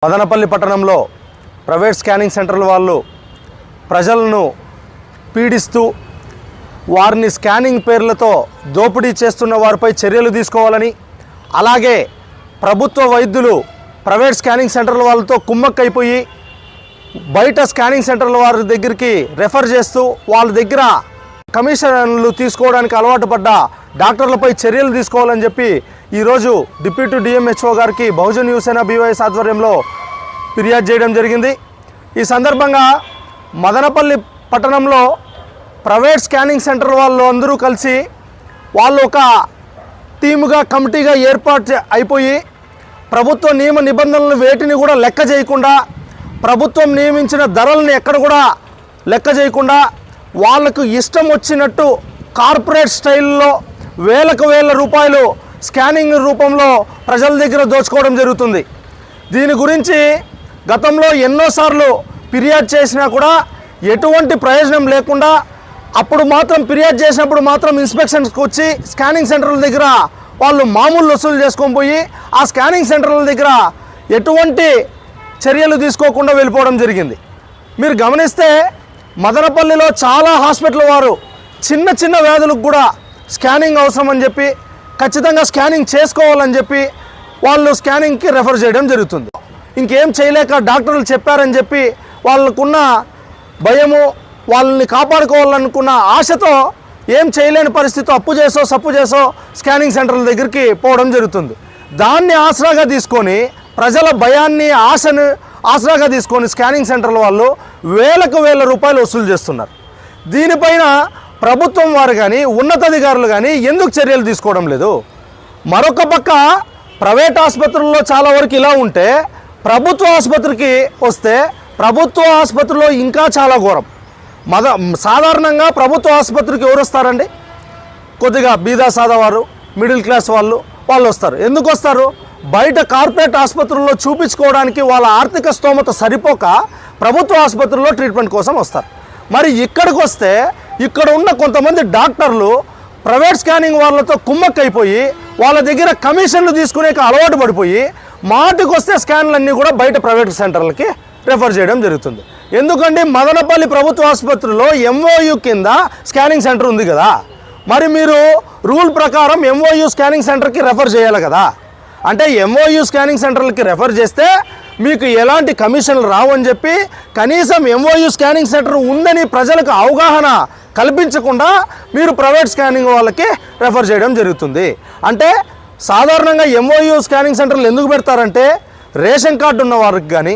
మదనపల్లి పట్టణంలో private scanning సెంటర్ల వాళ్ళు ప్రజలను పీడిస్తూ వారిని స్కానింగ్ పేర్లతో దోపిడీ చేస్తున్న వారిపై చర్యలు తీసుకోవాలని, అలాగే ప్రభుత్వ వైద్యులు ప్రైవేట్ స్కానింగ్ సెంటర్ల వాళ్ళతో కుమ్మక్కైపోయి బయట స్కానింగ్ సెంటర్ల వారి దగ్గరికి రెఫర్ చేస్తూ వాళ్ళ దగ్గర కమిషన్లు తీసుకోవడానికి అలవాటు పడ్డ డాక్టర్లపై చర్యలు తీసుకోవాలని చెప్పి ఈరోజు డిప్యూటీ డిఎంహెచ్ఓ గారికి బహుజన్ యువసేన బీవైఎస్ ఆధ్వర్యంలో ఫిర్యాదు చేయడం జరిగింది. ఈ సందర్భంగా మదనపల్లి పట్టణంలో ప్రైవేట్ స్కానింగ్ సెంటర్ వాళ్ళు అందరూ కలిసి వాళ్ళు ఒక టీముగా కమిటీగా ఏర్పాటు అయిపోయి ప్రభుత్వ నియమ నిబంధనలను వేటిని కూడా లెక్క చేయకుండా, ప్రభుత్వం నియమించిన ధరలను ఎక్కడ కూడా లెక్క చేయకుండా వాళ్ళకు ఇష్టం వచ్చినట్టు కార్పొరేట్ స్టైల్లో వేల రూపాయలు స్కానింగ్ రూపంలో ప్రజల దగ్గర దోచుకోవడం జరుగుతుంది. దీని గురించి గతంలో ఎన్నోసార్లు ఫిర్యాదు చేసినా కూడా ఎటువంటి ప్రయోజనం లేకుండా అప్పుడు మాత్రం ఫిర్యాదు చేసినప్పుడు మాత్రం ఇన్స్పెక్షన్స్కి వచ్చి స్కానింగ్ సెంటర్ల దగ్గర వాళ్ళు మామూలు వసూలు చేసుకొని పోయి ఆ స్కానింగ్ సెంటర్ల దగ్గర ఎటువంటి చర్యలు తీసుకోకుండా వెళ్ళిపోవడం జరిగింది. మీరు గమనిస్తే మదనపల్లిలో చాలా హాస్పిటల్ వారు చిన్న వ్యాధులకు కూడా స్కానింగ్ అవసరం అని చెప్పి ఖచ్చితంగా స్కానింగ్ చేసుకోవాలని చెప్పి వాళ్ళు స్కానింగ్కి రెఫర్ చేయడం జరుగుతుంది. ఇంకేం చేయలేక డాక్టర్లు చెప్పారని చెప్పి వాళ్ళకున్న భయము, వాళ్ళని కాపాడుకోవాలనుకున్న ఆశతో ఏం చేయలేని పరిస్థితి అప్పు చేసో సప్పు చేసో స్కానింగ్ సెంటర్ల దగ్గరికి పోవడం జరుగుతుంది. దాన్ని ఆసరాగా తీసుకొని ప్రజల భయాన్ని ఆశను ఆసరాగా తీసుకొని స్కానింగ్ సెంటర్ల వాళ్ళు వేల రూపాయలు వసూలు చేస్తున్నారు. దీనిపైన ప్రభుత్వం వారు కానీ ఉన్నతాధికారులు కానీ ఎందుకు చర్యలు తీసుకోవడం లేదు? మరొక పక్క ప్రైవేట్ ఆసుపత్రుల్లో చాలా వరకు ఇలా ఉంటే ప్రభుత్వ ఆసుపత్రికి వస్తే ప్రభుత్వ ఆసుపత్రిలో ఇంకా చాలా ఘోరం. సాధారణంగా ప్రభుత్వ ఆసుపత్రికి ఎవరు వస్తారండి? కొద్దిగా బీదా సాదావారు, మిడిల్ క్లాస్ వాళ్ళు వస్తారు. ఎందుకు వస్తారు? బయట కార్పొరేట్ ఆసుపత్రుల్లో చూపించుకోవడానికి వాళ్ళ ఆర్థిక స్తోమత సరిపోక ప్రభుత్వ ఆసుపత్రుల్లో ట్రీట్మెంట్ కోసం వస్తారు. మరి ఇక్కడికి వస్తే ఇక్కడ ఉన్న కొంతమంది డాక్టర్లు ప్రైవేట్ స్కానింగ్ వాళ్ళతో కుమ్మక్కైపోయి వాళ్ళ దగ్గర కమిషన్లు తీసుకునే అలవాటు పడిపోయి మాటికి వస్తే స్కాన్లన్నీ కూడా బయట ప్రైవేట్ సెంటర్లకి రెఫర్ చేయడం జరుగుతుంది. ఎందుకంటే మదనపల్లి ప్రభుత్వ ఆసుపత్రిలో ఎంఓయు కింద స్కానింగ్ సెంటర్ ఉంది కదా, మరి మీరు రూల్ ప్రకారం ఎంఓయు స్కానింగ్ సెంటర్కి రెఫర్ చేయాలి కదా. అంటే ఎంఓయు స్కానింగ్ సెంటర్లకి రెఫర్ చేస్తే మీకు ఎలాంటి కమిషన్లు రావని చెప్పి కనీసం ఎంఓయు స్కానింగ్ సెంటర్ ఉందని ప్రజలకు అవగాహన కల్పించకుండా మీరు ప్రైవేట్ స్కానింగ్ వాళ్ళకి రెఫర్ చేయడం జరుగుతుంది. అంటే సాధారణంగా ఎంఓయు స్కానింగ్ సెంటర్లు ఎందుకు పెడతారంటే రేషన్ కార్డు ఉన్న వారికి కానీ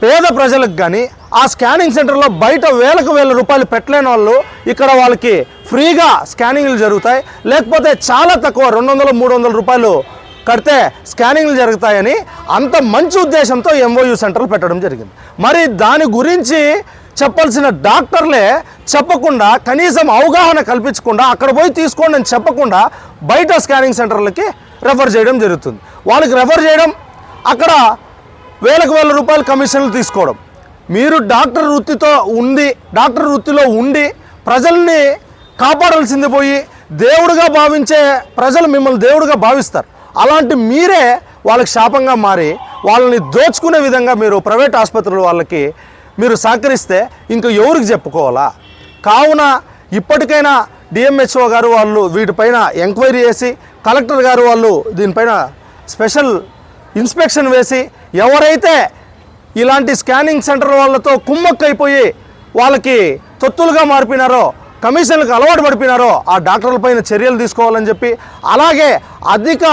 పేద ప్రజలకు కానీ ఆ స్కానింగ్ సెంటర్లో బయట వేల రూపాయలు పెట్టలేని వాళ్ళు ఇక్కడ వాళ్ళకి ఫ్రీగా స్కానింగ్లు జరుగుతాయి, లేకపోతే చాలా తక్కువ 200-300 రూపాయలు కడితే స్కానింగ్లు జరుగుతాయని అంత మంచి ఉద్దేశంతో ఎంఓయు సెంటర్లు పెట్టడం జరిగింది. మరి దాని గురించి చెప్పాల్సిన డాక్టర్లే చెప్పకుండా, కనీసం అవగాహన కల్పించకుండా అక్కడ పోయి తీసుకోండి అని చెప్పకుండా బయట స్కానింగ్ సెంటర్లకి రెఫర్ చేయడం జరుగుతుంది. వాళ్ళకి రెఫర్ చేయడం, అక్కడ వేల రూపాయలు కమిషన్లు తీసుకోవడం. మీరు డాక్టర్ వృత్తిలో ఉండి ప్రజల్ని కాపాడాల్సింది పోయి దేవుడిగా భావించే ప్రజలు మిమ్మల్ని దేవుడిగా భావిస్తారు. అలాంటి మీరే వాళ్ళకి శాపంగా మారి వాళ్ళని దోచుకునే విధంగా మీరు ప్రైవేట్ ఆసుపత్రుల వాళ్ళకి మీరు సహకరిస్తే ఇంకా ఎవరికి చెప్పుకోవాలా? కావున ఇప్పటికైనా డిఎంహెచ్ఓ గారు వాళ్ళు వీటిపైన ఎంక్వైరీ చేసి, కలెక్టర్ గారు వాళ్ళు దీనిపైన స్పెషల్ ఇన్స్పెక్షన్ వేసి ఎవరైతే ఇలాంటి స్కానింగ్ సెంటర్ వాళ్ళతో కుమ్మక్కైపోయి వాళ్ళకి తొత్తులుగా మారిపోయినారో, కమిషన్లకు అలవాటు పడిపోయినారో ఆ డాక్టర్లపైన చర్యలు తీసుకోవాలని చెప్పి, అలాగే అధిక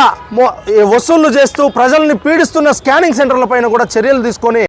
వసూళ్లు చేస్తూ ప్రజల్ని పీడిస్తున్న స్కానింగ్ సెంటర్లపైన కూడా చర్యలు తీసుకొని